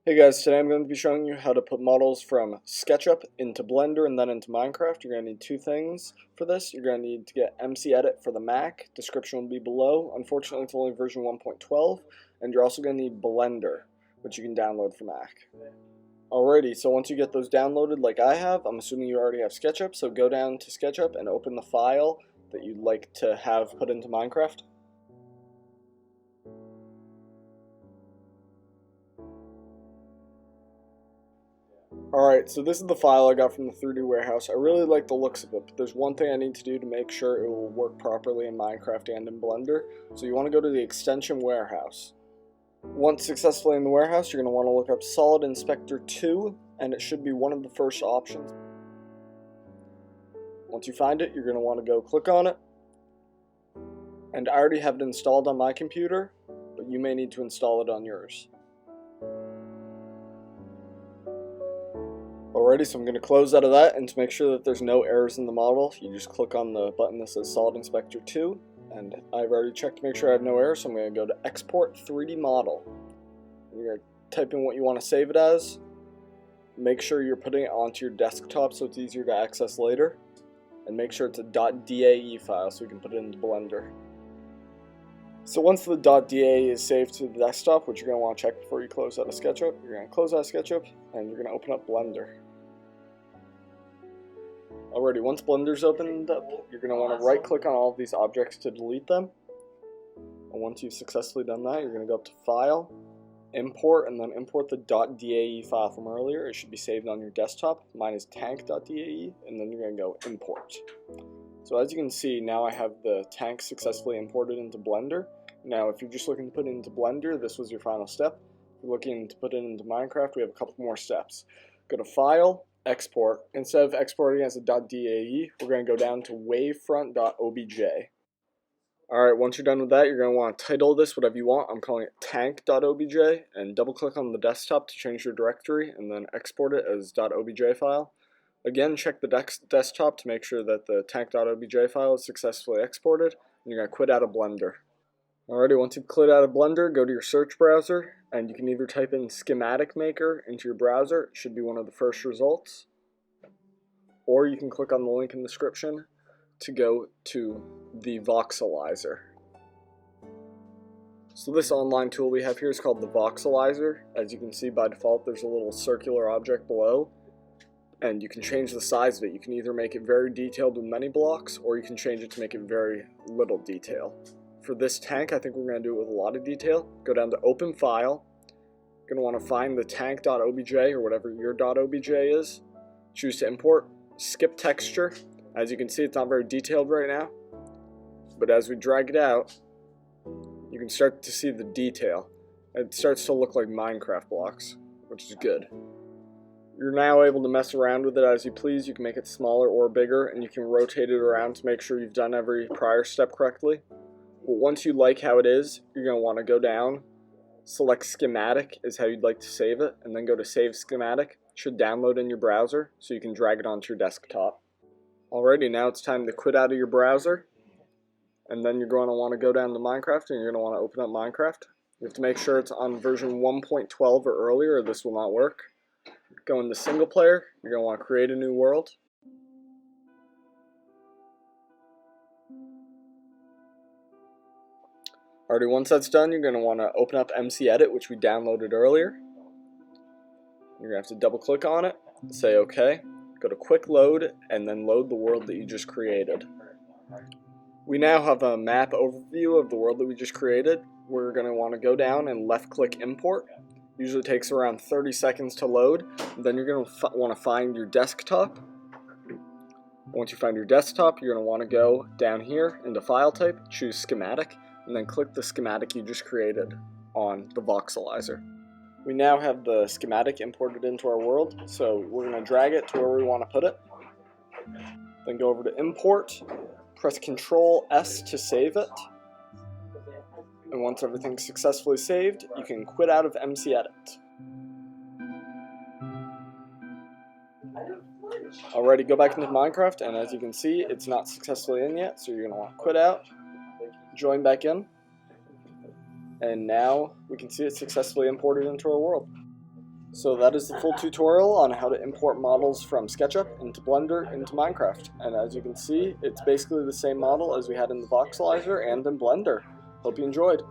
Hey guys, today I'm going to be showing you how to put models from SketchUp into Blender and then into Minecraft. You're going to need two things for this. You're going to need to get MC Edit for the Mac. Description will be below. Unfortunately, it's only version 1.12. And you're also going to need Blender, which you can download for Mac. Alrighty, so once you get those downloaded like I have, I'm assuming you already have SketchUp, so go down to SketchUp and open the file that you'd like to have put into Minecraft. Alright, so this is the file I got from the 3D warehouse. I really like the looks of it, but there's one thing I need to do to make sure it will work properly in Minecraft and in Blender. So you want to go to the extension warehouse. Once successfully in the warehouse, you're going to want to look up Solid Inspector 2, and it should be one of the first options. Once you find it, you're going to want to go click on it. And I already have it installed on my computer, but you may need to install it on yours. Alrighty, so I'm going to close out of that, and to make sure that there's no errors in the model, you just click on the button that says Solid Inspector 2, and I've already checked to make sure I have no errors, so I'm going to go to Export 3D Model. You're going to type in what you want to save it as. Make sure you're putting it onto your desktop so it's easier to access later, and make sure it's a .dae file so we can put it into Blender. So once the .dae is saved to the desktop, which you're going to want to check before you close out of SketchUp, you're going to close out of SketchUp, and you're going to open up Blender. Alrighty, once Blender's opened up, you're going to want to right click on all of these objects to delete them. And once you've successfully done that, you're going to go up to File, Import, and then import the .dae file from earlier. It should be saved on your desktop. Mine is tank.dae, and then you're going to go Import. So as you can see, now I have the tank successfully imported into Blender. Now if you're just looking to put it into Blender, this was your final step. If you're looking to put it into Minecraft, we have a couple more steps. Go to File, Export. Instead of exporting as a .dae, we're going to go down to wavefront.obj. Alright, once you're done with that, you're going to want to title this whatever you want. I'm calling it tank.obj, and double click on the desktop to change your directory, and then export it as .obj file. Again, check the desktop to make sure that the tank.obj file is successfully exported, and you're going to quit out of Blender. Alrighty, once you've quit out of Blender, go to your search browser, and you can either type in Schematic Maker into your browser, it should be one of the first results, or you can click on the link in the description to go to the voxelizer. So this online tool we have here is called the voxelizer. As you can see, by default there's a little circular object below, and you can change the size of it. You can either make it very detailed with many blocks, or you can change it to make it very little detail. For this tank, I think we're going to do it with a lot of detail. Go down to Open File. You're going to want to find the tank.obj or whatever your .obj is. Choose to import. Skip texture. As you can see, it's not very detailed right now. But as we drag it out, you can start to see the detail. It starts to look like Minecraft blocks, which is good. You're now able to mess around with it as you please. You can make it smaller or bigger, and you can rotate it around to make sure you've done every prior step correctly. But once you like how it is, you're going to want to go down, select Schematic is how you'd like to save it, and then go to Save Schematic. It should download in your browser, so you can drag it onto your desktop. Alrighty, now it's time to quit out of your browser, and then you're going to want to go down to Minecraft, and you're going to want to open up Minecraft. You have to make sure it's on version 1.12 or earlier, or this will not work. Go into single player, you're going to want to create a new world. Alrighty, once that's done, you're going to want to open up MC Edit, which we downloaded earlier. You're going to have to double click on it, say OK, go to Quick Load, and then load the world that you just created. We now have a map overview of the world that we just created. We're going to want to go down and left click Import. Usually takes around 30 seconds to load. Then you're going to want to find your desktop. Once you find your desktop, you're going to want to go down here into File Type, choose Schematic, and then click the schematic you just created on the voxelizer. We now have the schematic imported into our world, so we're going to drag it to where we want to put it. Then go over to Import, press Ctrl S to save it. And once everything's successfully saved, you can quit out of MC Edit. Alrighty, go back into Minecraft, and as you can see, it's not successfully in yet, so you're going to want to quit out, join back in, and now we can see it successfully imported into our world. So that is the full tutorial on how to import models from SketchUp into Blender into Minecraft. And as you can see, it's basically the same model as we had in the voxelizer and in Blender. Hope you enjoyed.